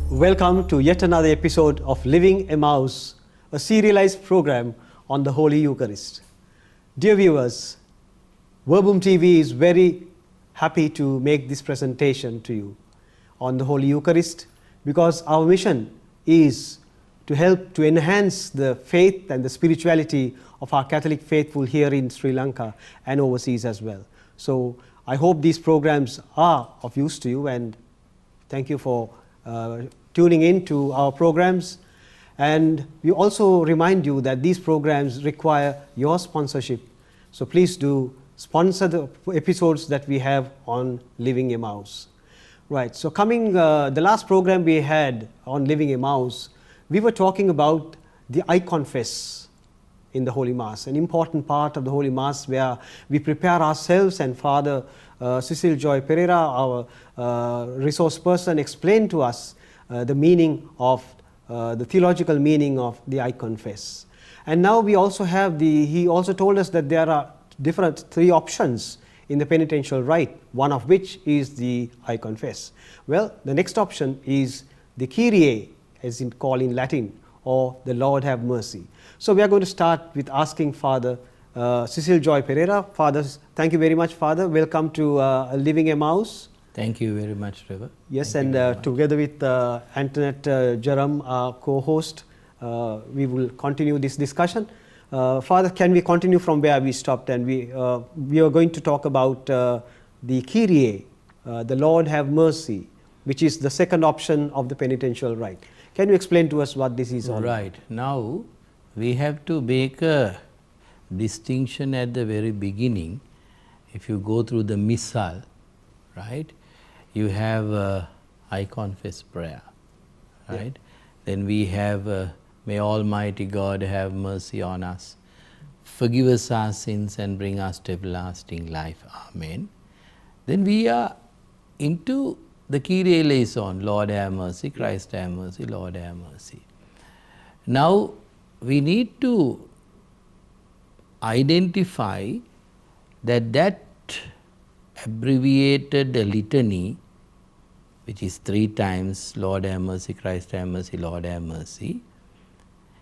Welcome to yet another episode of Living Emmaus, a serialized program on the Holy Eucharist. Dear viewers, Verbum TV is very happy to make this presentation to you on the Holy Eucharist because our mission is to help to enhance the faith and the spirituality of our Catholic faithful here in Sri Lanka and overseas as well. So I hope these programs are of use to you, and thank you for tuning in to our programs. And we also remind you that these programs require your sponsorship. So please do sponsor the episodes that we have on Living Emmaus. Right, so the last program we had on Living Emmaus, we were talking about the I Confess in the Holy Mass, an important part of the Holy Mass where we prepare ourselves, and Father Cecil Joy Pereira, our resource person, explained to us the meaning of the theological meaning of the I Confess. And now we also have he also told us that there are three options in the penitential rite, one of which is the I Confess. Well, the next option is the Kyrie, as in called in Latin, or the Lord have mercy. So we are going to start with asking Father Cecil Joy Pereira. Father, thank you very much, Father. Welcome to Living Emmaus. Thank you very much, Trevor. Yes, and together with Antoinette Jerome, our co-host, we will continue this discussion. Father, can we continue from where we stopped? And we are going to talk about the Kyrie, the Lord have mercy, which is the second option of the penitential rite. Can you explain to us what this is all? Right. Now, we have to make a distinction at the very beginning. If you go through the Missal, right, you have I Confess prayer, right? Yeah. Then we have May Almighty God have mercy on us, forgive us our sins and bring us to everlasting life. Amen. Then we are into the Kyrie eleison, Lord have mercy, Christ have mercy, Lord have mercy. Now we need to identify that abbreviated litany, which is 3 times Lord have mercy, Christ have mercy, Lord have mercy,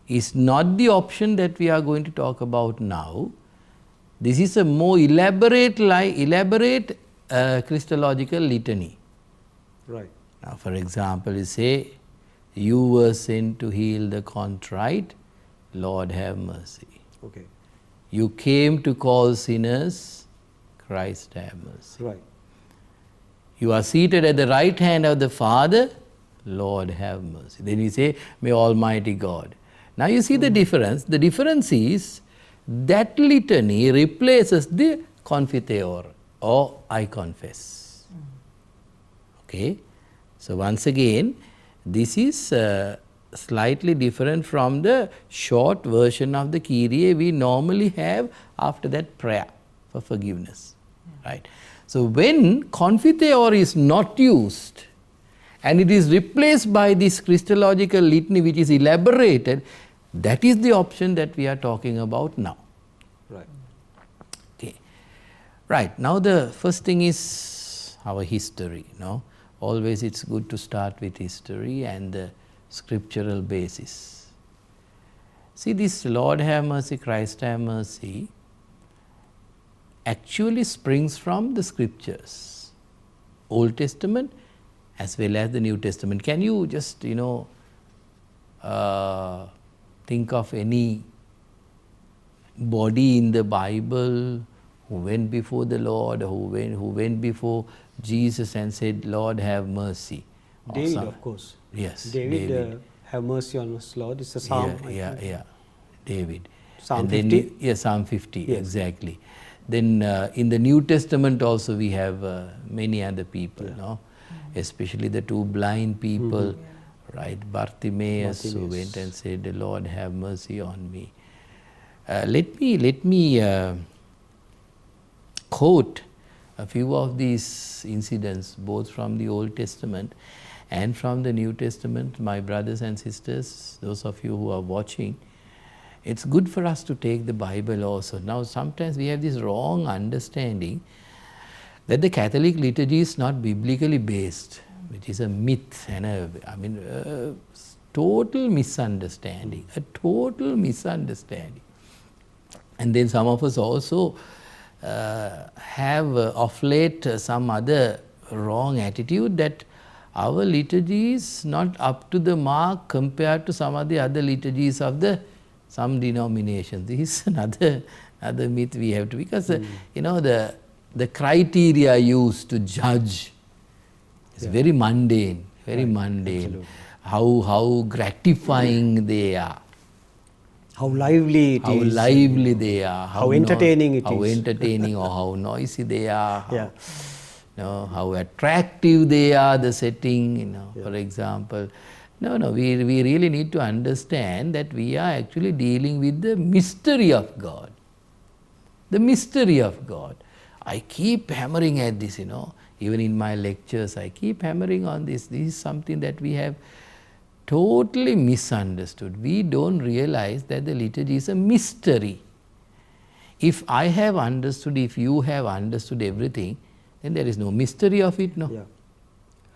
is not the option that we are going to talk about now. This is a more elaborate Christological litany. Right. Now, for example, you say, you were sent to heal the contrite, Lord have mercy. Okay. You came to call sinners, Christ have mercy. Right. You are seated at the right hand of the Father, Lord have mercy. Then we say, may Almighty God. Now you see the difference. The difference is that litany replaces the Confiteor or I Confess. Okay. So once again, this is slightly different from the short version of the Kyrie we normally have after that prayer for forgiveness. Right. So when Confiteor is not used and it is replaced by this Christological litany which is elaborated, that is the option that we are talking about now. Right. Okay. Right. Now the first thing is our history. No? Always it's good to start with history and the scriptural basis. See, this Lord have mercy, Christ have mercy actually springs from the scriptures, Old Testament as well as the New Testament. Can you just, think of any body in the Bible who went before the Lord, who went before Jesus and said, Lord have mercy? David, of course. Yes, David. Have mercy on us, Lord. It's a psalm. Yeah. David. Psalm 50? Yes, Psalm 50, yes. Exactly. Then in the New Testament also we have many other people, no? Especially the 2 blind people, right? Bartimaeus, who went and said, the Lord have mercy on me. Let me quote a few of these incidents, both from the Old Testament and from the New Testament. My brothers and sisters, those of you who are watching, it's good for us to take the Bible also. Now, sometimes we have this wrong understanding that the Catholic liturgy is not biblically based. which is a myth and a total misunderstanding, a total misunderstanding. And then some of us also have of late some other wrong attitude that our liturgy is not up to the mark compared to some of the other liturgies of some denominations. This is another myth we have to, because the criteria used to judge is very mundane, very mundane. How gratifying they are. How lively it is. How lively they are. How entertaining it is. How entertaining or how noisy they are. Yeah. How attractive they are, the setting, for example. We really need to understand that we are actually dealing with the mystery of God. The mystery of God. I keep hammering at this, even in my lectures, I keep hammering on this. This is something that we have totally misunderstood. We don't realize that the liturgy is a mystery. If I have understood, if you have understood everything, then there is no mystery of it, no? Yeah.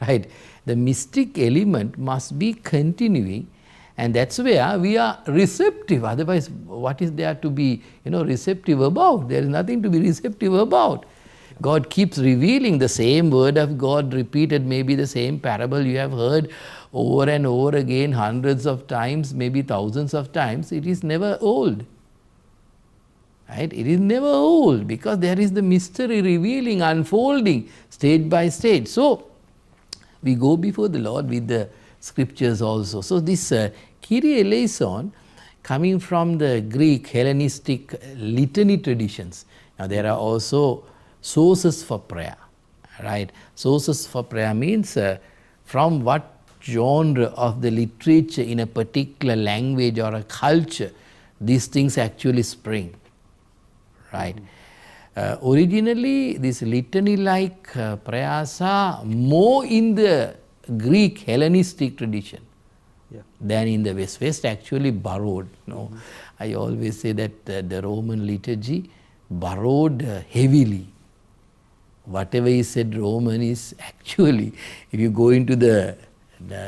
Right? The mystic element must be continuing, and that's where we are receptive. Otherwise, what is there to be receptive about? There is nothing to be receptive about. God keeps revealing the same word of God, repeated, maybe the same parable you have heard over and over again, hundreds of times, maybe thousands of times. It is never old. Right? It is never old, because there is the mystery revealing, unfolding stage by stage. So, we go before the Lord with the scriptures also. So, this Kyrie eleison, coming from the Greek Hellenistic litany traditions. Now, there are also sources for prayer, right? Sources for prayer means from what genre of the literature in a particular language or a culture these things actually spring, right? Originally, this litany-like prayers are more in the Greek Hellenistic tradition than in the West. West actually borrowed. I always say that the Roman liturgy borrowed heavily. Whatever is said Roman is actually, if you go into the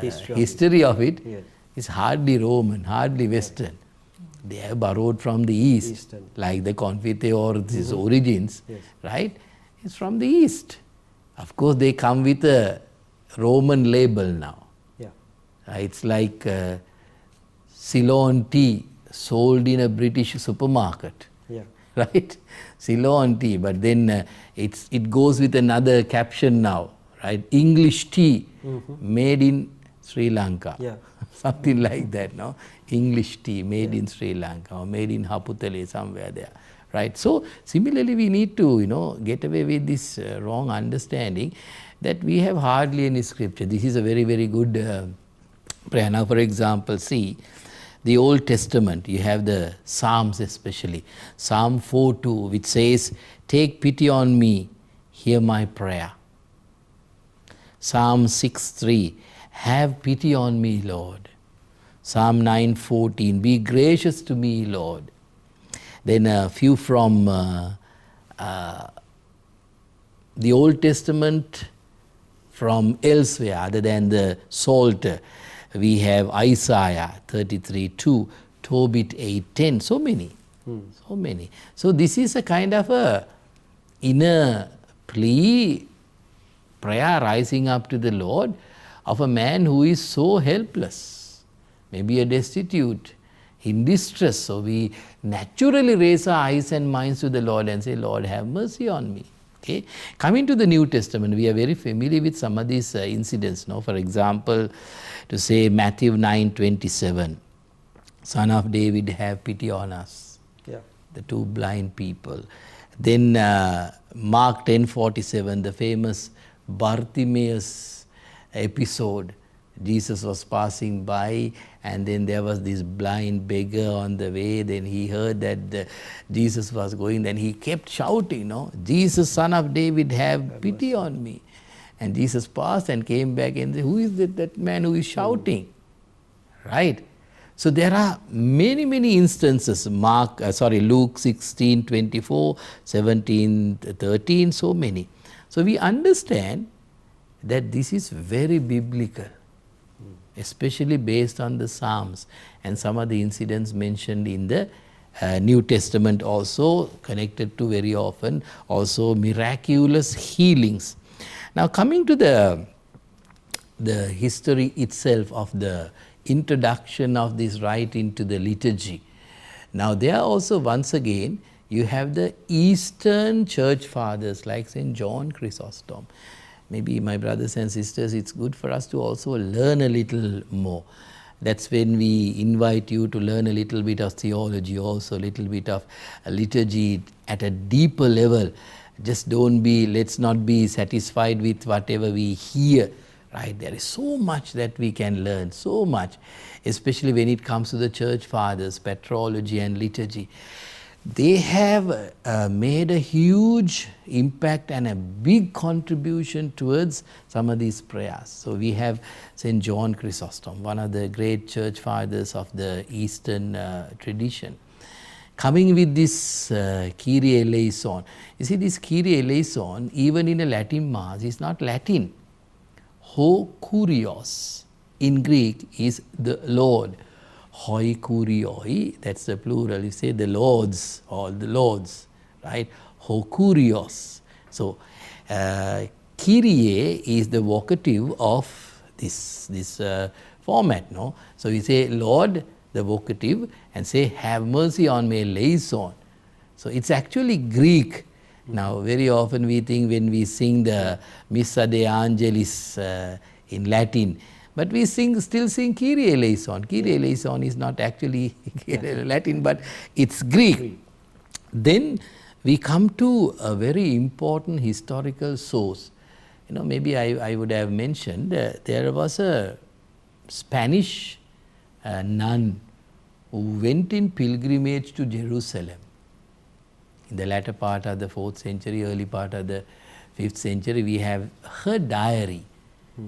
history of it, it's hardly Roman, hardly Western. They have borrowed from the East, like the Confiteor, its origins, right? It's from the East. Of course, they come with a Roman label now. It's like Ceylon tea sold in a British supermarket, right? Ceylon tea, but then it goes with another caption now, right? English tea made in Sri Lanka. Something like that, no? English tea made in Sri Lanka or made in Haputale, somewhere there, right? So, similarly, we need to, get away with this wrong understanding that we have hardly any scripture. This is a very, very good prayer. Now, for example, see, the Old Testament, you have the Psalms especially. Psalm 4:2, which says, "Take pity on me, hear my prayer." Psalm 6:3, "Have pity on me, Lord." Psalm 9:14, "Be gracious to me, Lord." Then a few from the Old Testament from elsewhere other than the Psalter. We have Isaiah 33:2, Tobit 8:10, so many. So many. So this is a kind of a inner plea, prayer rising up to the Lord of a man who is so helpless, maybe a destitute, in distress. So we naturally raise our eyes and minds to the Lord and say, "Lord, have mercy on me." Okay. Coming to the New Testament, we are very familiar with some of these incidents. No? For example, to say Matthew 9:27, "Son of David, have pity on us." The two blind people. Then Mark 10:47, the famous Bartimaeus episode. Jesus was passing by, and then there was this blind beggar on the way. Then he heard that Jesus was going. Then he kept shouting, "No, Jesus, Son of David, have pity on me." And Jesus passed and came back and said, "Who is that man who is shouting?" Right? So there are many, many instances. Luke 16:24, 17:13, so many. So we understand that this is very biblical, especially based on the Psalms and some of the incidents mentioned in the New Testament, also connected to very often also miraculous healings. Now coming to the history itself of the introduction of this rite into the liturgy. Now there also once again you have the Eastern Church Fathers like St. John Chrysostom. Maybe my brothers and sisters, it's good for us to also learn a little more. That's when we invite you to learn a little bit of theology, also a little bit of liturgy at a deeper level. Just let's not be satisfied with whatever we hear, right? There is so much that we can learn, so much, especially when it comes to the Church Fathers, patrology and liturgy. They have made a huge impact and a big contribution towards some of these prayers. So we have St. John Chrysostom, one of the great church fathers of the Eastern tradition, coming with this Kyrie eleison. You see, this Kyrie eleison, even in a Latin Mass, is not Latin. Ho Kurios in Greek is the Lord. Hoi kurioi, that's the plural. You say the Lords, all the Lords, right? Ho kurios. So, Kyrie is the vocative of this format, no? So, you say Lord, the vocative, and say have mercy on me, eleison. So, it's actually Greek. Now, very often we think when we sing the Missa de Angelis in Latin, but we still sing Kyrie eleison. Kyrie eleison is not actually Latin, but it's Greek. Then we come to a very important historical source. You know, maybe I would have mentioned there was a Spanish nun who went in pilgrimage to Jerusalem in the latter part of the 4th century, early part of the 5th century. We have her diary.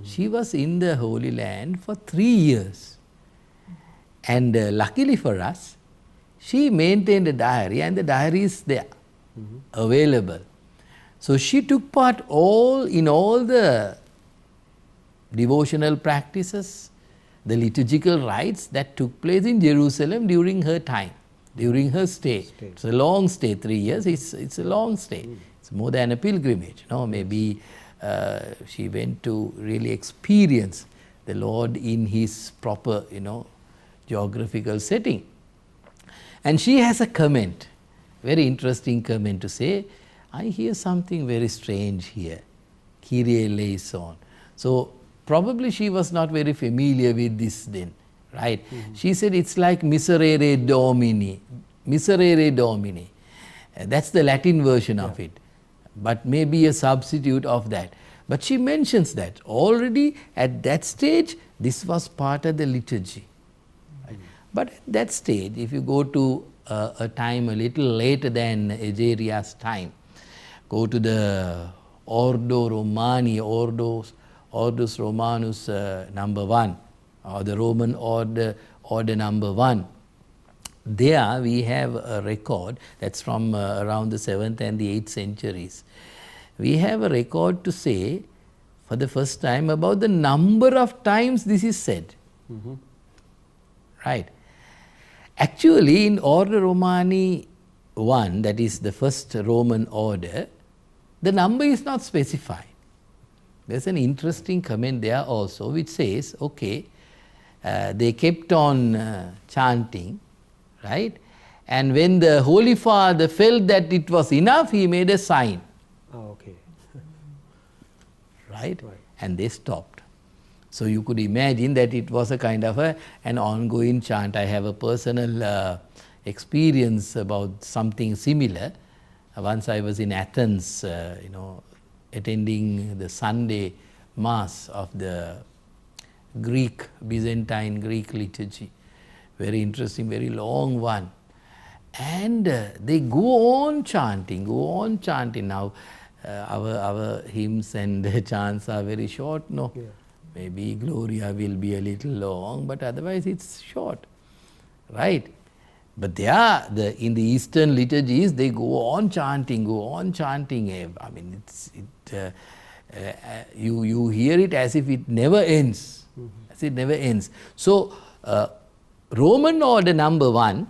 She was in the Holy Land for 3 years, and luckily for us, she maintained a diary, and the diary is there, available. So she took part in all the devotional practices, the liturgical rites that took place in Jerusalem during her time, during her stay. It's a long stay, 3 years. It's a long stay. It's more than a pilgrimage. No, maybe. She went to really experience the Lord in His proper, geographical setting. And she has a comment, very interesting comment to say, I hear something very strange here, Kyrie eleison. So probably she was not very familiar with this then, right? She said it's like Miserere Domini, Miserere Domini. That's the Latin version of it, but maybe a substitute of that. But she mentions that already at that stage, this was part of the liturgy. Right? But at that stage, if you go to a time a little later than Egeria's time, go to the Ordo Romani, Ordus Romanus number 1, or the Roman order number 1. There we have a record that's from around the 7th and the 8th centuries. We have a record to say for the first time about the number of times this is said. Right. Actually, in Ordo Romani 1, that is the first Roman order, the number is not specified. There's an interesting comment there also which says, okay, they kept on chanting, right? And when the Holy Father felt that it was enough, he made a sign. Oh, okay. Right? And they stopped. So you could imagine that it was a kind of an ongoing chant. I have a personal experience about something similar. Once I was in Athens, attending the Sunday Mass of the Byzantine Greek liturgy. Very interesting, very long one. And they go on chanting. Now, our hymns and chants are very short, no? Yeah. Maybe Gloria will be a little long, but otherwise it's short, right? But in the Eastern liturgies, they go on chanting. I mean, you hear it as if it never ends. As it never ends. So, Roman order number 1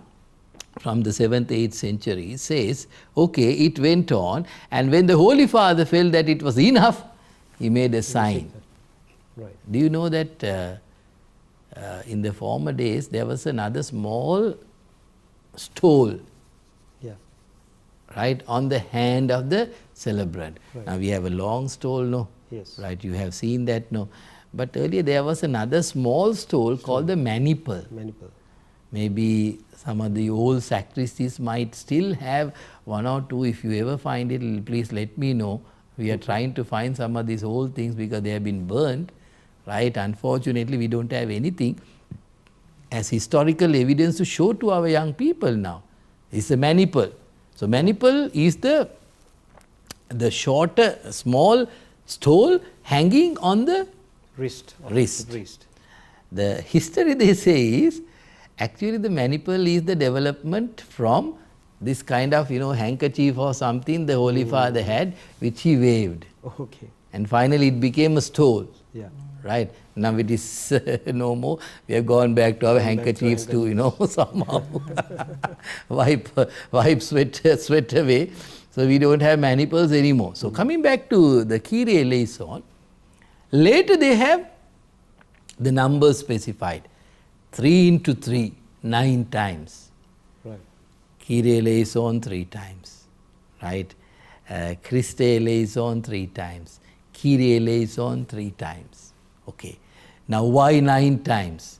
from the 7th, 8th century says, okay, it went on, and when the Holy Father felt that it was enough, he made a sign. Right. Do you know that in the former days there was another small stole, Yeah. right, on the hand of the celebrant. Right. Now we have a long stole, no? Yes. Right, you have seen that, no? But earlier there was another small stole called the maniple. Maniple. Maybe some of the old sacristies might still have 1 or 2. If you ever find it, please let me know. We are trying to find some of these old things because they have been burnt, right? Unfortunately, we don't have anything as historical evidence to show to our young people now. It's a maniple. So, maniple is the shorter, small stole hanging on the Wrist. Wrist. Wrist. The history they say is, actually the maniple is the development from this kind of, handkerchief or something the Holy Father had, which he waved. Okay. And finally it became a stole. Yeah. Right. Now it is no more. We have gone back to our handkerchiefs to, somehow wipe sweat away. So we don't have maniples anymore. So coming back to the Kyrie eleison, later they have the numbers specified. 3 into 3, 9 times. Right. Kyrie eleison 3 times. Right. Christe eleison 3 times. Kyrie eleison 3 times. Okay. Now why 9 times?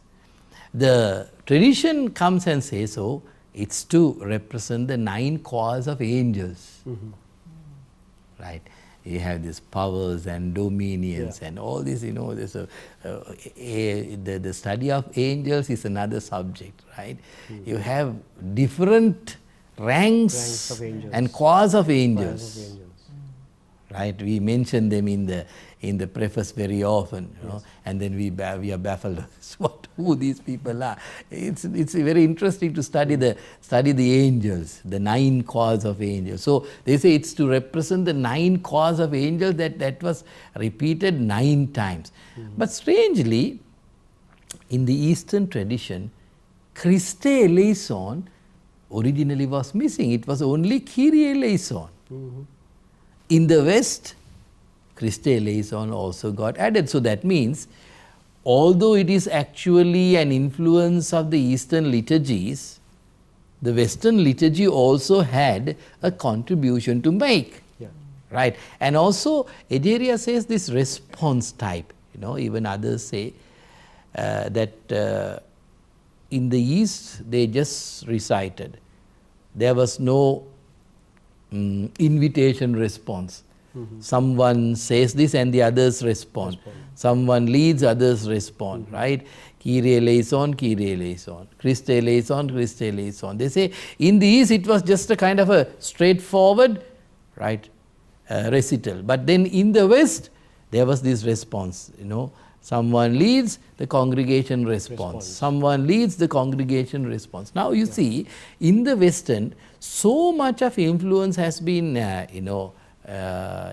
The tradition comes and says, so it's to represent the 9 corps of angels. Right. You have these powers and dominions and all this, there's the study of angels is another subject, right? You have different ranks of angels. and corps of angels. Choirs of angels. Right, we mention them in the preface very often, and then we are baffled who these people are. It's very interesting to study the angels, the 9 corps of angels. So they say it's to represent the 9 corps of angels that was repeated 9 times. But strangely, in the Eastern tradition, Christe eleison originally was missing. It was only Kyrie eleison. In the West, Christe eleison also got added. So that means, although it is actually an influence of the Eastern liturgies, the Western liturgy also had a contribution to make. Yeah. Right. And also, Egeria says this response type, even others say that in the East they just recited. There was no invitation response. Someone says this and the others respond. Someone leads, others respond, right? Kyrie eleison, Kyrie eleison. Christe eleison, Christe eleison. They say in the East it was just a kind of a straightforward, right, recital. But then in the West there was this response, Someone leads, the congregation responds. Someone leads, the congregation responds. Now you see, in the Western, so much of influence has been,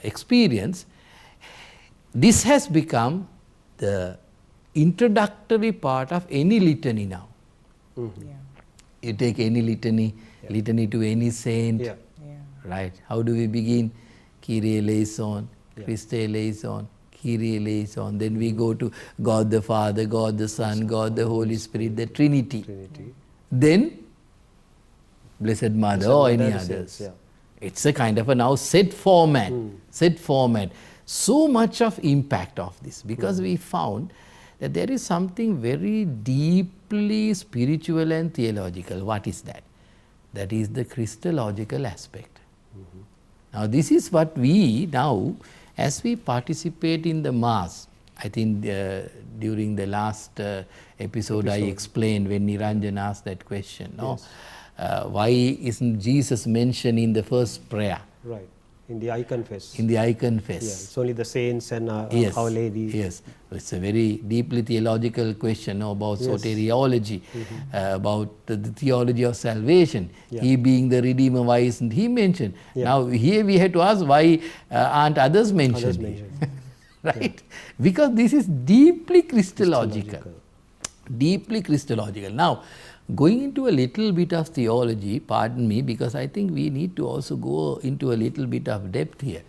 experienced. This has become the introductory part of any litany now. You take any litany, litany to any saint, right? How do we begin? Kyrie eleison, Christe eleison, Kyrie eleison. Then we go to God the Father, God the Son, God the Holy Spirit, the Trinity. Then Blessed Mother or any others. It's a kind of a now set format. Set format. So much of impact of this, because we found that there is something very deeply spiritual and theological. What is that? That is the Christological aspect. Now this is what we now, as we participate in the Mass, I think during the last episode I explained when Niranjan asked that question, why isn't Jesus mentioned in the first prayer? Right. in the I confess. in the I confess. Yeah, it's only the saints and Yes, Our Lady. yes. It's a very deeply theological question, no, about Yes. soteriology, about the theology of salvation. Yeah. He being the Redeemer, why isn't he mentioned? Yeah. Now here we have to ask, why aren't others mentioned? Others mentioned. Right? Because this is deeply Christological. Christological. Deeply Christological. Now, going into a little bit of theology, pardon me, because I think we need to also go into a little bit of depth here.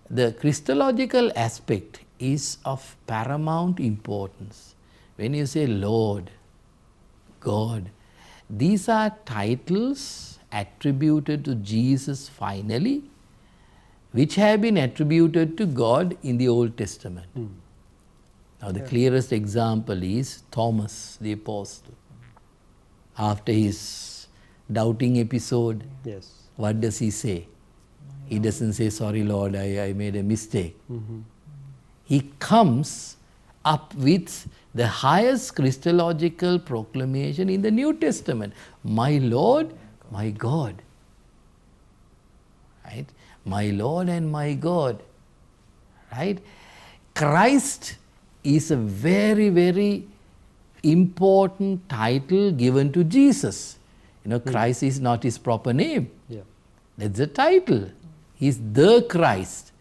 The Christological aspect is of paramount importance. When you say Lord, God, these are titles attributed to Jesus finally, which have been attributed to God in the Old Testament. Now, the clearest example is Thomas the Apostle. After his doubting episode, Yes. what does he say? He doesn't say, sorry Lord, I made a mistake. He comes up with the highest Christological proclamation in the New Testament. My Lord, my God. Right? My Lord and my God. Right? Christ is a very, very important title given to Jesus. You know, Christ is not his proper name. Yeah. That's the title. He's the Christ.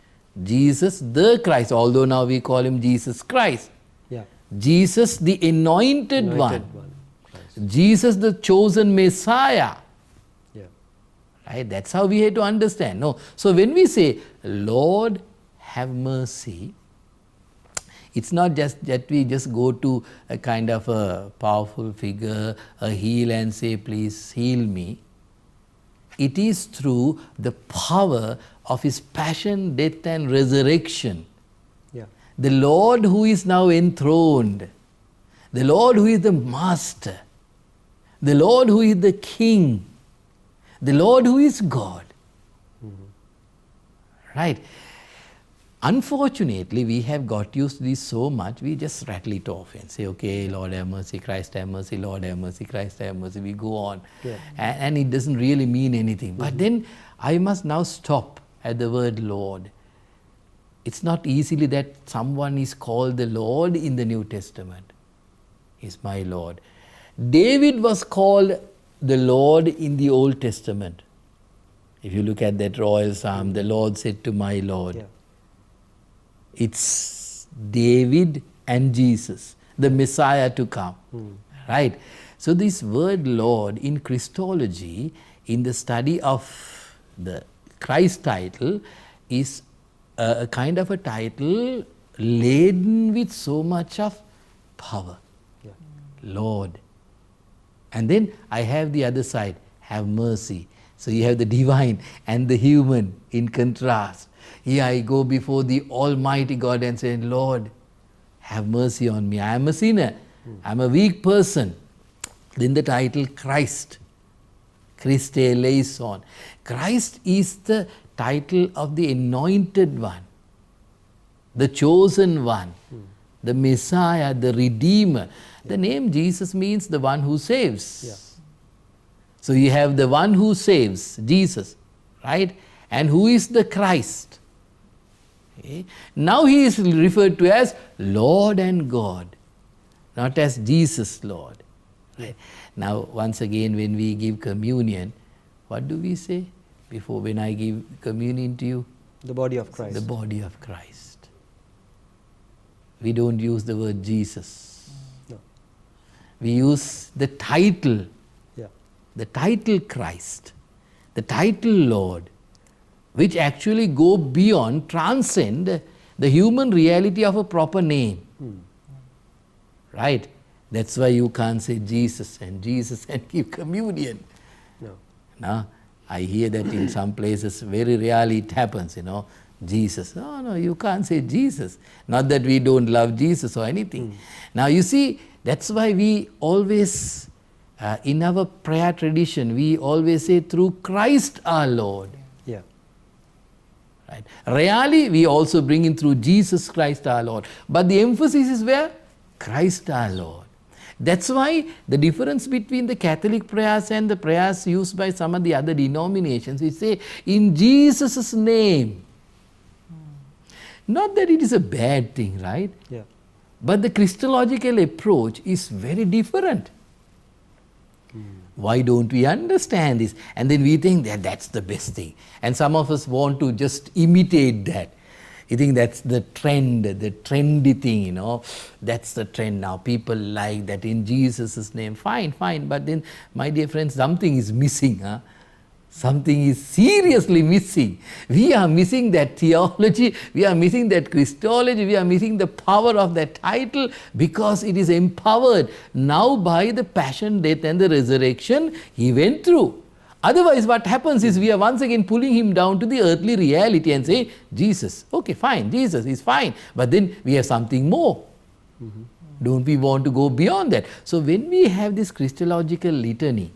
Jesus the Christ, although now we call him Jesus Christ. Yeah. Jesus the anointed one. Christ. Jesus the chosen Messiah. Yeah. Right? That's how we have to understand. No. So when we say, Lord, have mercy, it's not just that we just go to a kind of a powerful figure, a heal and say, please heal me. It is through the power of his passion, death and resurrection. Yeah. The Lord who is now enthroned, the Lord who is the Master, the Lord who is the King, the Lord who is God. Right? Unfortunately, we have got used to this so much, we just rattle it off and say, okay, Lord have mercy, Christ have mercy, Lord have mercy, Christ have mercy. We go on. Yeah. And it doesn't really mean anything. But then I must now stop at the word Lord. It's not easily that someone is called the Lord in the New Testament. He's my Lord. David was called the Lord in the Old Testament. If you look at that royal psalm, the Lord said to my Lord. Yeah. It's David and Jesus, the Messiah to come. Right? So this word Lord in Christology, in the study of the Christ title, is a kind of a title laden with so much of power. Yeah. Lord. And then I have the other side, have mercy. So you have the divine and the human in contrast. Here I go before the Almighty God and say, Lord, have mercy on me. I am a sinner. I am a weak person. Then the title Christ. Christe eleison. Christ is the title of the anointed one, the chosen one, the Messiah, the Redeemer. The name Jesus means the one who saves. Yeah. So you have the one who saves, Jesus, right? And who is the Christ? Okay. Now he is referred to as Lord and God, not as Jesus Lord. Right? Now once again when we give communion, what do we say? Before, when I give communion to you? The body of Christ. The body of Christ. We don't use the word Jesus. No. We use the title. Yeah. The title Christ, the title Lord, which actually go beyond, transcend the human reality of a proper name. Right? That's why you can't say Jesus and give communion. No. Now, I hear that in some places, very rarely it happens, Jesus. No, you can't say Jesus. Not that we don't love Jesus or anything. Now, you see, that's why we always, in our prayer tradition, we always say through Christ our Lord. Yeah. Right? Rarely we also bring in through Jesus Christ our Lord. But the emphasis is where? Christ our Lord. That's why the difference between the Catholic prayers and the prayers used by some of the other denominations, we say, in Jesus' name. Not that it is a bad thing, right? Yeah. But the Christological approach is very different. Why don't we understand this? And then we think that that's the best thing. And some of us want to just imitate that. You think that's the trend, the trendy thing, you know. That's the trend now. People like that in Jesus' name. Fine, fine. But then, my dear friends, something is missing. Huh? Something is seriously missing. We are missing that theology, we are missing that Christology, we are missing the power of that title, because it is empowered now by the passion, death and the resurrection he went through. Otherwise what happens is we are once again pulling him down to the earthly reality and say, Jesus, okay fine, Jesus is fine, but then we have something more. Don't we want to go beyond that? So when we have this Christological litany,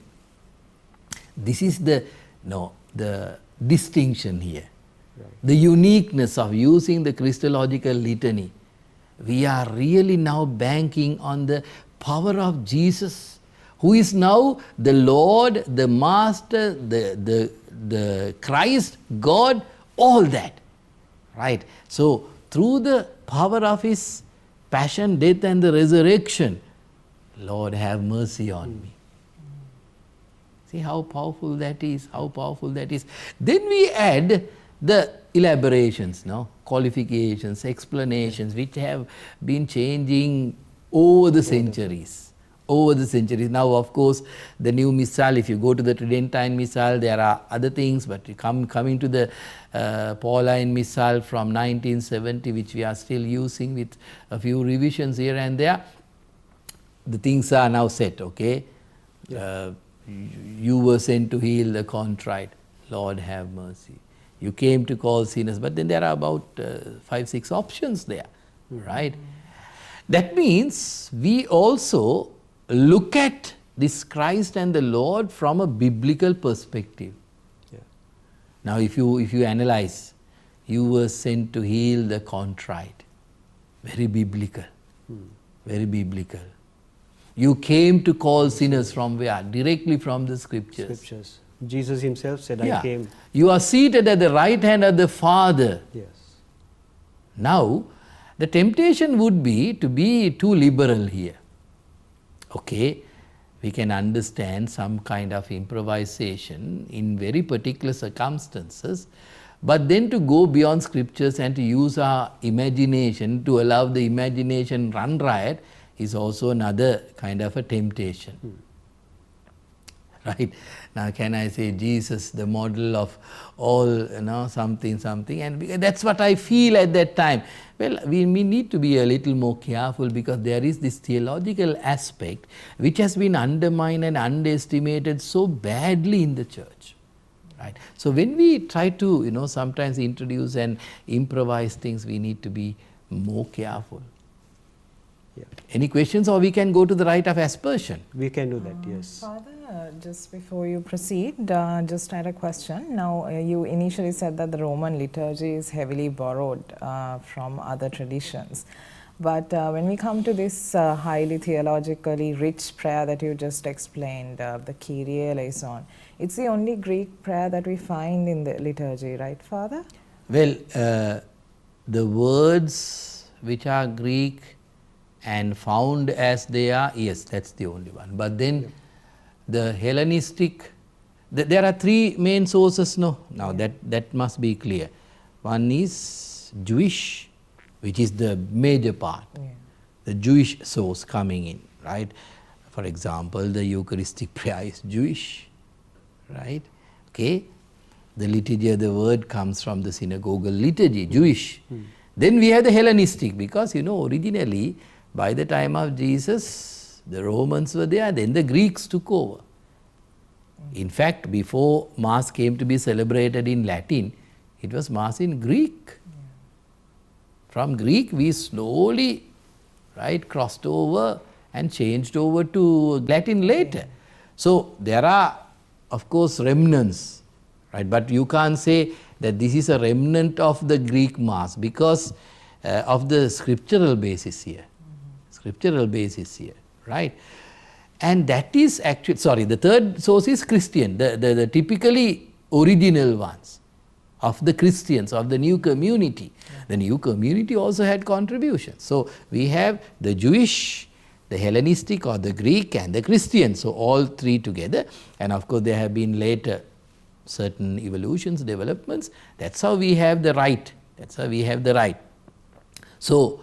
this is the distinction here, the uniqueness of using the Christological litany. We are really now banking on the power of Jesus, who is now the Lord, the Master, the Christ, God, all that, right? So through the power of his passion, death and the resurrection, Lord have mercy on me. See how powerful that is, how powerful that is. Then we add the elaborations, qualifications, explanations, which have been changing over the centuries. Over the centuries. Now, of course, the new Missal, if you go to the Tridentine Missal, there are other things, but you coming to the Pauline Missal from 1970, which we are still using with a few revisions here and there, the things are now set, okay? Yeah. You were sent to heal the contrite. Lord have mercy. You came to call sinners, but then there are about 5-6 options there, right? That means we also look at this Christ and the Lord from a biblical perspective. Yeah. Now if you analyze, you were sent to heal the contrite. Very biblical. Very biblical. You came to call sinners from where? Directly from the scriptures. Jesus himself said, I came. You are seated at the right hand of the Father. Yes. Now, the temptation would be to be too liberal here. Okay, we can understand some kind of improvisation in very particular circumstances, but then to go beyond scriptures and to use our imagination, to allow the imagination run riot, is also another kind of a temptation. Right? Now can I say Jesus, the model of all, something, and that's what I feel at that time. Well, we need to be a little more careful, because there is this theological aspect which has been undermined and underestimated so badly in the church. Right? So when we try to, sometimes introduce and improvise things, we need to be more careful. Yeah. Any questions, or we can go to the rite of aspersion? We can do that, yes. Father, just before you proceed, just had a question. Now, you initially said that the Roman liturgy is heavily borrowed from other traditions. But when we come to this highly theologically rich prayer that you just explained, the Kyrie eleison, it's the only Greek prayer that we find in the liturgy, right, Father? Well, the words which are Greek and found as they are, yes, that's the only one. But then the Hellenistic, there are 3 main sources, Now that must be clear. One is Jewish, which is the major part, the Jewish source coming in, right? For example, the Eucharistic prayer is Jewish, right? Okay, the liturgy of the word comes from the synagogal liturgy, Jewish. Then we have the Hellenistic, because originally by the time of Jesus, the Romans were there, then the Greeks took over. In fact, before Mass came to be celebrated in Latin, it was Mass in Greek. From Greek, we slowly, crossed over and changed over to Latin later. So there are, of course, remnants, right? But you can't say that this is a remnant of the Greek Mass, because of the scriptural basis here. Scriptural basis here, right? And that is actually, sorry, the third source is Christian, the typically original ones of the Christians, of the new community. The new community also had contributions. So we have the Jewish, the Hellenistic or the Greek and the Christian. So all three together. And of course there have been later certain evolutions, developments. That's how we have the rite. That's how we have the rite. So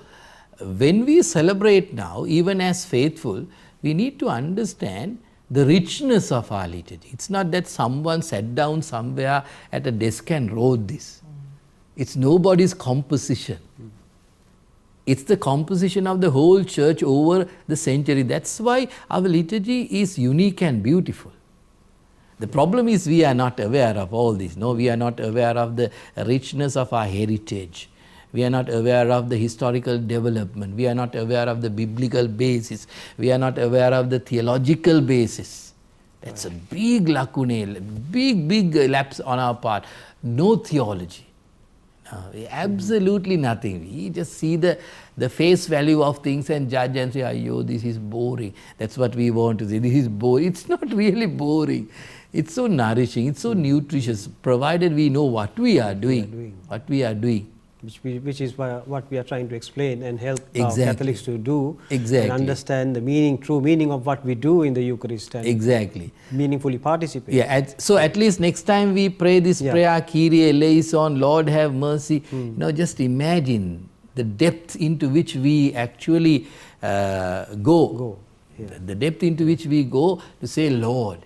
when we celebrate now, even as faithful, we need to understand the richness of our liturgy. It's not that someone sat down somewhere at a desk and wrote this. It's nobody's composition. It's the composition of the whole church over the century. That's why our liturgy is unique and beautiful. The problem is we are not aware of all this. No, we are not aware of the richness of our heritage. We are not aware of the historical development. We are not aware of the biblical basis. We are not aware of the theological basis. That's a big lacune, big lapse on our part. No theology. No, absolutely nothing. We just see the face value of things and judge and say, "Ayo, this is boring." That's what we want to say. This is boring. It's not really boring. It's so nourishing. It's so nutritious, provided we know what we are doing. What we are doing. Which is what we are trying to explain and help Exactly. Catholics to do. Exactly. And understand the meaning, true meaning of what we do in the Eucharist and Exactly. meaningfully participate. Yeah, so at least next time we pray this prayer, Kyrie eleison, Lord have mercy, just imagine the depth into which we actually go. Yeah. The depth into which we go to say, Lord.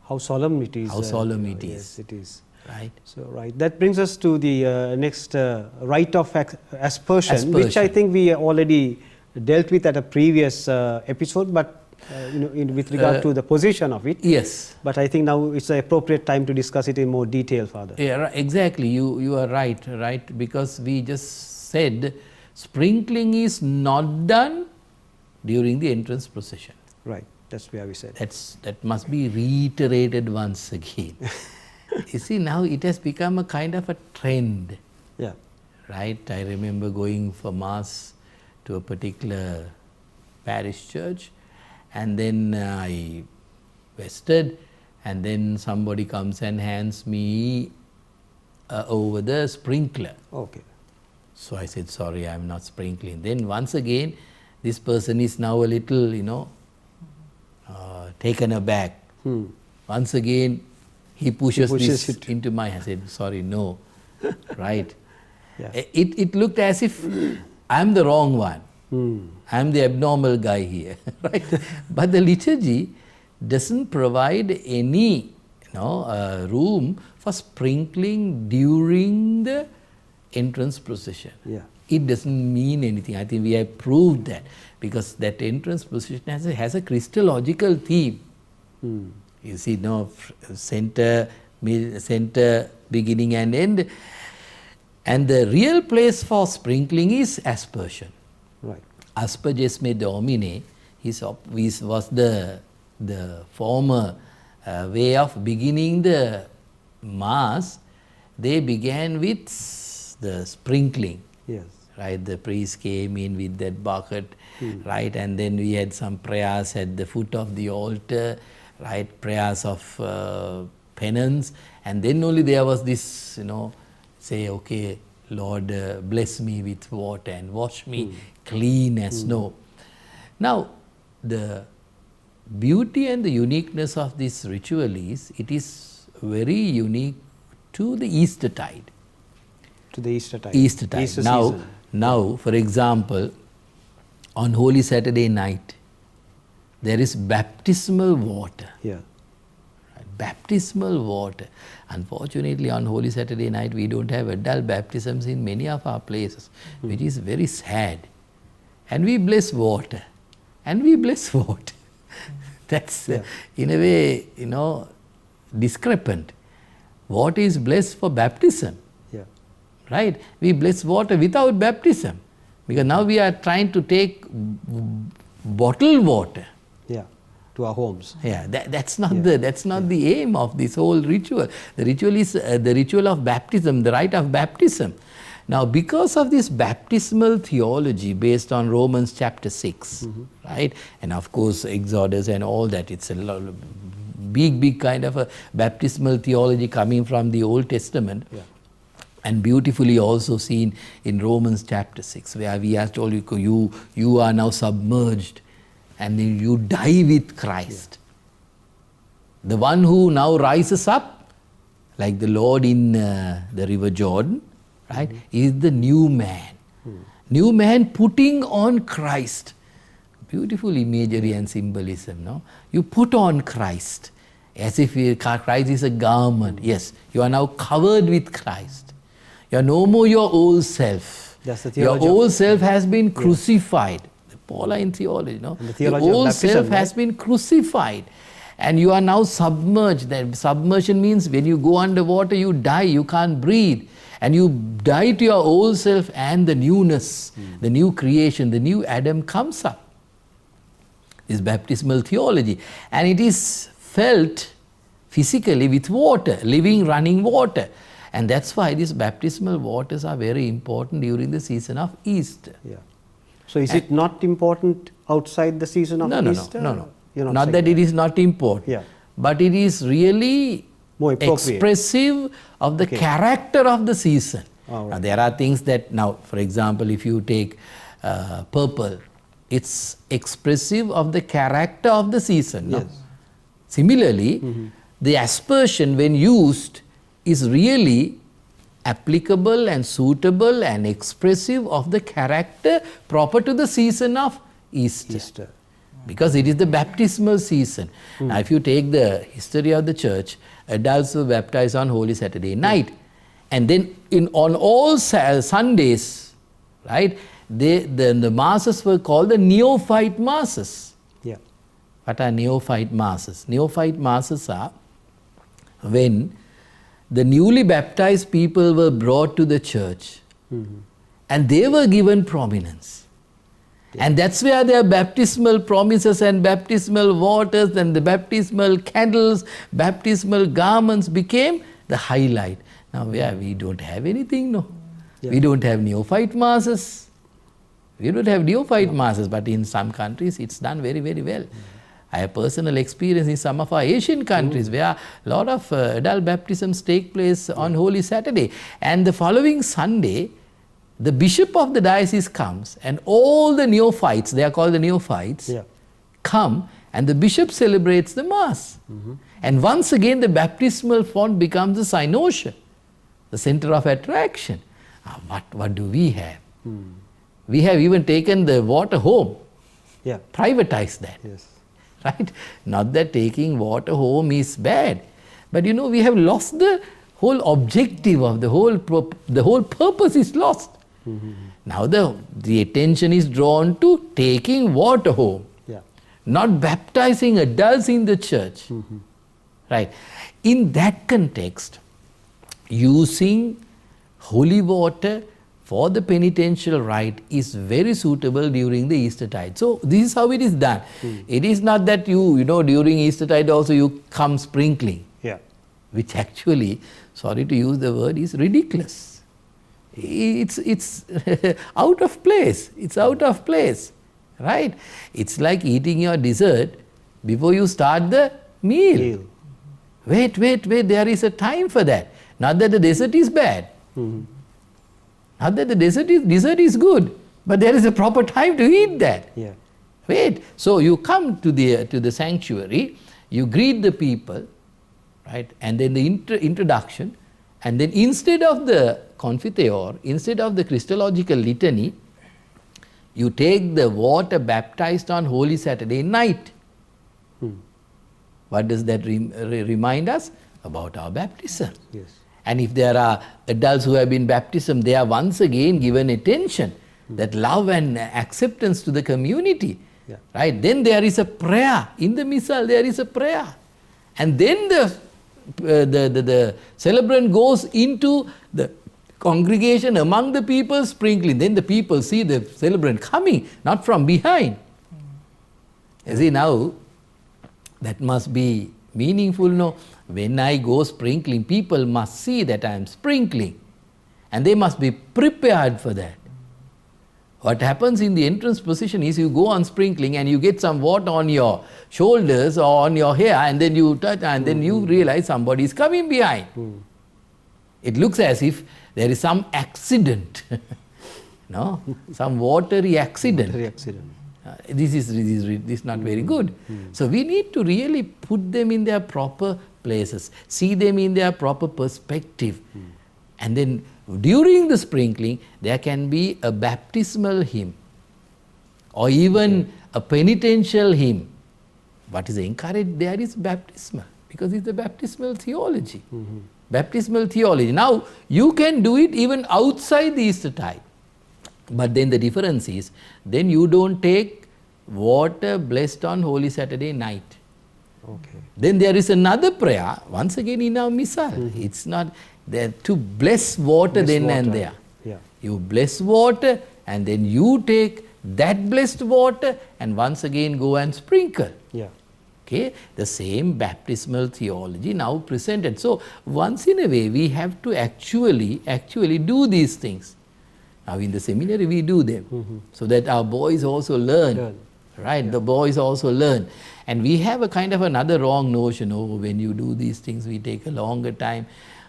How solemn it is. How solemn it is. Yes, it is. Right. So, right. That brings us to the next rite of aspersion, which I think we already dealt with at a previous episode, but with regard to the position of it. Yes. But I think now it's the appropriate time to discuss it in more detail, Father. Yeah, exactly. You are right, because we just said sprinkling is not done during the entrance procession. Right. That's where we said. That must be reiterated once again. You see, now it has become a kind of a trend. Yeah. Right? I remember going for Mass to a particular parish church, and then I vested, and then somebody comes and hands me over the sprinkler. Okay. So I said, sorry, I'm not sprinkling. Then once again, this person is now a little, taken aback. Once again, he pushes this it into my hand. I said, sorry, no. Right? Yeah. It looked as if I'm the wrong one. I'm the abnormal guy here. Right? But the liturgy doesn't provide any room for sprinkling during the entrance procession. Yeah. It doesn't mean anything. I think we have proved that, because that entrance procession has a Christological theme. You see, center, beginning and end. And the real place for sprinkling is aspersion. Right. Asperges me domine was the former way of beginning the Mass. They began with the sprinkling. Yes. Right, the priest came in with that bucket, right, and then we had some prayers at the foot of the altar, right, prayers of penance, and then only there was this, say, okay, Lord, bless me with water and wash me clean as snow. Now, the beauty and the uniqueness of this ritual is, it is very unique to the Eastertide. To the Eastertide. Eastertide. Easter season. Now, for example, on Holy Saturday night, there is baptismal water. Yeah. Baptismal water. Unfortunately, on Holy Saturday night, we don't have adult baptisms in many of our places, which is very sad. And we bless water. And we bless water. That's, in a way, discrepant. Water is blessed for baptism. Right? We bless water without baptism, because now we are trying to take bottled water. Yeah, to our homes. Yeah, that's not the aim of this whole ritual. The ritual is the ritual of baptism, the rite of baptism. Now, because of this baptismal theology based on Romans chapter 6, right? And of course, Exodus and all that, it's a big kind of a baptismal theology coming from the Old Testament. Yeah. And beautifully also seen in Romans chapter 6, where we are told you are now submerged and then you die with Christ. Yeah. The one who now rises up, like the Lord in the river Jordan, right, is the new man. New man putting on Christ. Beautiful imagery and symbolism, no? You put on Christ as if Christ is a garment. Yes, you are now covered with Christ. You are no more your old self. That's the your theology old self has been crucified. The Pauline theology, no? The The theology of old baptism, self right? has been crucified. And you are now submerged. That submersion means when you go underwater, you die, you can't breathe. And you die to your old self, and the newness, the new creation, the new Adam comes up. This baptismal theology. And it is felt physically with water, living, running water. And that's why these baptismal waters are very important during the season of Easter. Yeah. So is it not important outside the season of Easter? No. You're Not saying that it is not important. Yeah. But it is really More appropriate. expressive of the character of the season. All right. Now, there are things that, now, for example, if you take purple, it's expressive of the character of the season. No? Yes. Similarly, the aspersion, when used, is really applicable and suitable and expressive of the character proper to the season of Easter. Because it is the baptismal season. Now, if you take the history of the church, adults were baptized on Holy Saturday night. And then on all Sundays, right, the masses were called the neophyte masses. Yeah. What are neophyte masses? Neophyte masses are when the newly baptized people were brought to the church and they were given prominence. And that's where their baptismal promises and baptismal waters and the baptismal candles, baptismal garments became the highlight. Now, we don't have anything, no. Yeah. We don't have neophyte masses. We don't have neophyte masses, but in some countries it's done very, very well. I have personal experience in some of our Asian countries where a lot of adult baptisms take place on Holy Saturday. And the following Sunday, the bishop of the diocese comes and all the neophytes, they are called the neophytes, come and the bishop celebrates the Mass. And once again the baptismal font becomes the synotia, the center of attraction. What do we have? We have even taken the water home, privatized that. Yes. Right? Not that taking water home is bad, but you know, we have lost the whole objective of the whole purpose is lost. Now the attention is drawn to taking water home, not baptizing adults in the church. Right? In that context, using holy water for the penitential rite is very suitable during the Eastertide. So this is how it is done. It is not that you know, during Eastertide also you come sprinkling, which actually, sorry to use the word, is ridiculous. It's out of place. It's out of place, right? It's like eating your dessert before you start the meal. Wait, there is a time for that. Not that the dessert is bad. Not that the dessert is good, but there is a proper time to eat that. Wait, so you come to the sanctuary, you greet the people, right, and then the introduction, and then instead of the confiteor, instead of the Christological litany, you take the water baptized on Holy Saturday night. What does that remind us? About our baptism. And if there are adults who have been baptized, they are once again given attention, that love and acceptance to the community. Right? Then there is a prayer. In the missal, there is a prayer. And then the celebrant goes into the congregation among the people sprinkling. Then the people see the celebrant coming, not from behind. You see, now that must be meaningful, no? When I go sprinkling, people must see that I am sprinkling. And they must be prepared for that. What happens in the entrance position is you go on sprinkling and you get some water on your shoulders or on your hair, and then you touch, and then you realize somebody is coming behind. It looks as if there is some accident, no, some watery accident. Watery accident. This is not very good. So we need to really put them in their proper places, see them in their proper perspective, and then during the sprinkling there can be a baptismal hymn or even a penitential hymn. What is encouraged there is baptismal, because it's the baptismal theology. Baptismal theology. Now you can do it even outside the Easter time. But then the difference is, then you don't take water blessed on Holy Saturday night. Okay. Then there is another prayer, once again in our Missal. It's not there to bless water Bless then water. and there. Yeah. You bless water and then you take that blessed water and once again go and sprinkle. Yeah. Okay, the same baptismal theology now presented. So once in a way we have to actually do these things. Now in the seminary we do them, so that our boys also learn. Right, the boys also learn. And we have a kind of another wrong notion, when you do these things we take a longer time.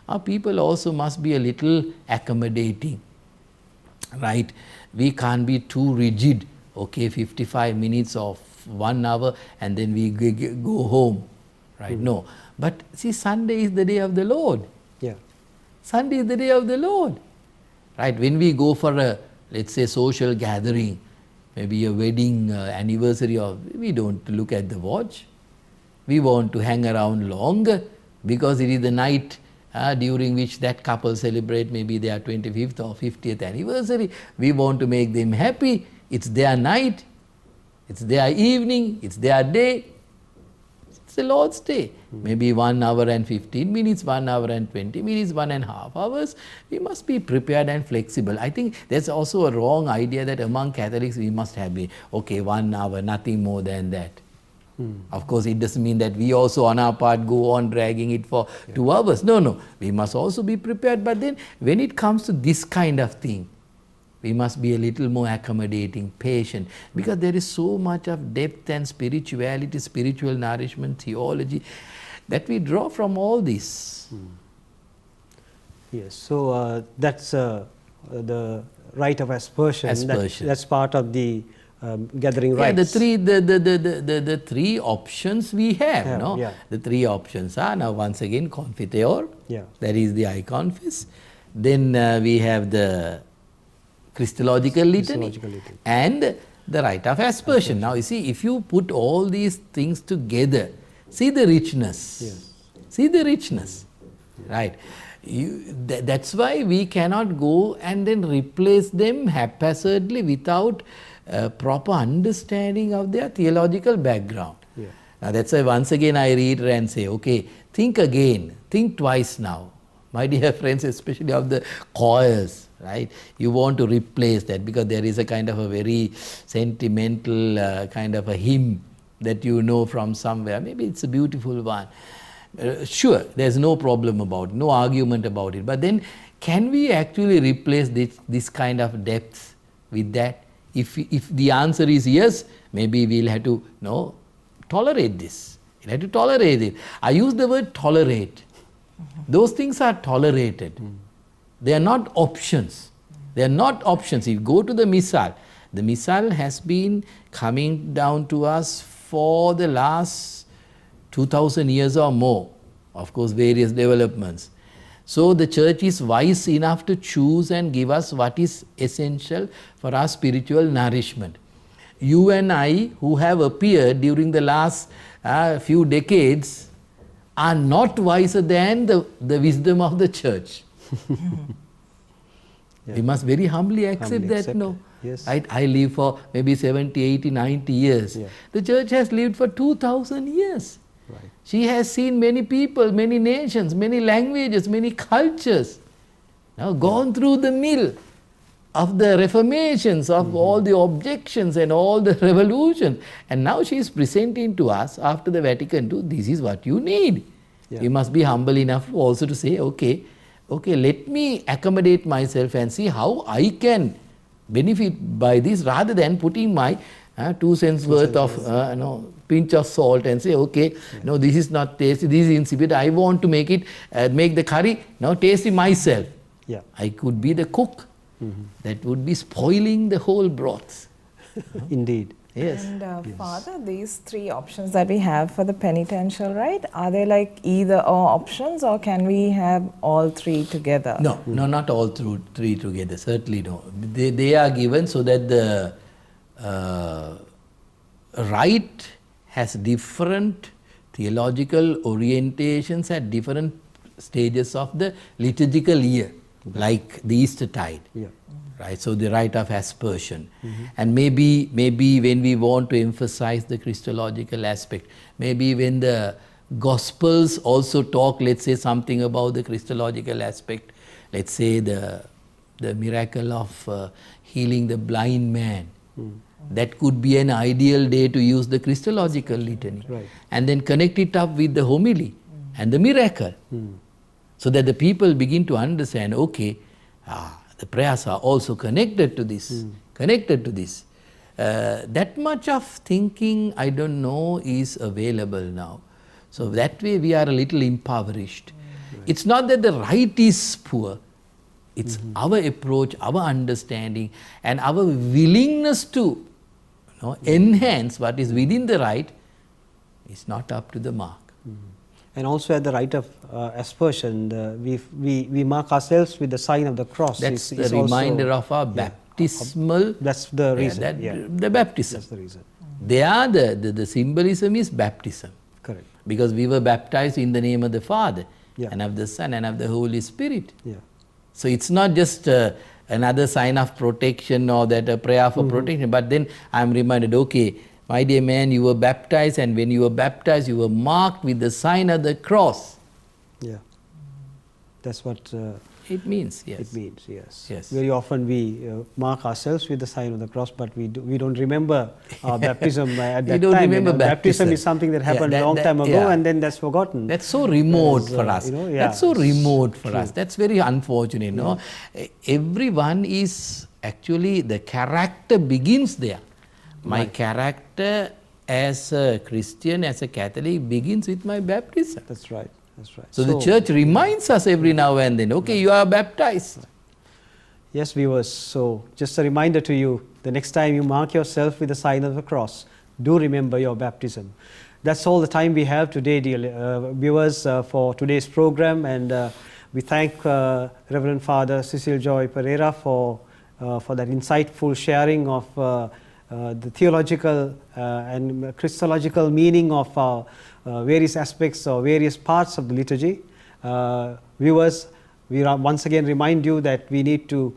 Our people also must be a little accommodating. Right, we can't be too rigid. Okay, 55 minutes of 1 hour and then we go home. Right, no. But see, Sunday is the day of the Lord. Yeah. Sunday is the day of the Lord. Right, when we go for a, let's say, social gathering, maybe a wedding anniversary, we don't look at the watch. We want to hang around longer because it is the night during which that couple celebrate maybe their 25th or 50th anniversary. We want to make them happy. It's their night, it's their evening, it's their day. It's the Lord's day. Maybe 1 hour and 15 minutes, 1 hour and 20 minutes, 1.5 hours. We must be prepared and flexible. I think there's also a wrong idea that among Catholics we must have been, 1 hour, nothing more than that. Of course, it doesn't mean that we also on our part go on dragging it for 2 hours. No. We must also be prepared. But then when it comes to this kind of thing, we must be a little more accommodating, patient, because there is so much of depth and spirituality, spiritual nourishment, theology, that we draw from all this. Yes, so that's the rite of aspersion. Aspersion. That's part of the gathering Yeah, rites. the three options we have, no? Yeah. The 3 options are now once again Confiteor, Yeah. that is the iconfess. Then we have the Christological litany, and the rite of aspersion. Now you see, if you put all these things together, see the richness. Yes. See the richness, right? That's why we cannot go and then replace them haphazardly without proper understanding of their theological background. Yeah. Now that's why once again I reiterate and say, okay, think again, think twice now. My dear friends, especially of the choirs, right? You want to replace that because there is a kind of a very sentimental kind of a hymn that you know from somewhere. Maybe it's a beautiful one. Sure, there's no problem about it, no argument about it. But then can we actually replace this kind of depth with that? If the answer is yes, maybe we'll have to tolerate this. We'll have to tolerate it. I use the word tolerate. Those things are tolerated. They are not options. They are not options. If you go to the Missal has been coming down to us for the last 2000 years or more. Of course, various developments. So the church is wise enough to choose and give us what is essential for our spiritual nourishment. You and I, who have appeared during the last few decades, are not wiser than the wisdom of the church. We must very humbly accept that. No. Yes. Right? I live for maybe 70, 80, 90 years. Yeah. The church has lived for 2000 years. Right. She has seen many people, many nations, many languages, many cultures. Now gone through the mill of the reformations, of all the objections and all the revolutions. And now she is presenting to us after the Vatican II, this is what you need. Yeah. We must be humble enough also to say, okay, okay, let me accommodate myself and see how I can benefit by this, rather than putting my 2 cents worth of pinch of salt and say, okay, no, this is not tasty, this is insipid, I want to make it, make the curry now tasty myself. Yeah. I could be the cook. That would be spoiling the whole broth. Indeed. Yes. And Father, these 3 options that we have for the penitential rite, are they like either or options, or can we have all 3 together? No, not all 3 together, certainly no. They are given so that the rite has different theological orientations at different stages of the liturgical year, like the Eastertide. Yeah. Right, so the rite of aspersion, and maybe when we want to emphasize the Christological aspect, maybe when the Gospels also talk, let's say, something about the Christological aspect, let's say the miracle of healing the blind man, that could be an ideal day to use the Christological litany, Right. and then connect it up with the homily and the miracle, so that the people begin to understand, okay, the prayers are also connected to this, that much of thinking, I don't know, is available now. So that way we are a little impoverished. It's not that the rite is poor, it's our approach, our understanding, and our willingness to enhance what is within the rite is not up to the mark. And also at the rite of aspersion, we mark ourselves with the sign of the cross. That's It's the also- reminder of our baptismal. That's the reason. The baptism. That's the reason. There the symbolism is baptism. Correct. Because we were baptized in the name of the Father, Yeah. and of the Son, and of the Holy Spirit. Yeah. So it's not just another sign of protection or that a prayer for protection, but then I'm reminded, okay, my dear man, you were baptized, and when you were baptized, you were marked with the sign of the cross. Yeah. That's what It means, yes. it means. Yes. Yes. Very often we mark ourselves with the sign of the cross, but we don't remember our baptism at that We don't time. remember Baptism baptism. is something that Yeah, happened a that- long that- time ago, yeah. and then that's forgotten. That's so remote Whereas, for us. yeah, That's so it's remote for true. us. That's very unfortunate. No, everyone is actually, the character begins there. My character as a Christian, as a Catholic, begins with my baptism. That's right. That's right. So the church reminds us every now and then, okay, you are baptized. Yes, viewers. So just a reminder to you: the next time you mark yourself with the sign of the cross, do remember your baptism. That's all the time we have today, dear viewers, for today's program, and we thank Reverend Father Cecil Joy Pereira for that insightful sharing of the theological and Christological meaning of various aspects or various parts of the liturgy. Viewers, we once again remind you that we need to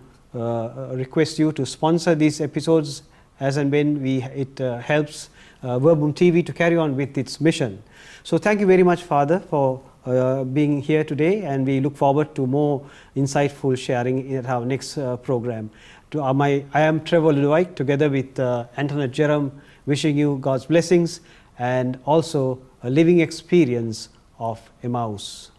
request you to sponsor these episodes as and when it helps Verbum TV to carry on with its mission. So thank you very much, Father, for being here today, and we look forward to more insightful sharing in our next program. I am Trevor Ludwig, together with Antoinette Jerome, wishing you God's blessings and also a living experience of Emmaus.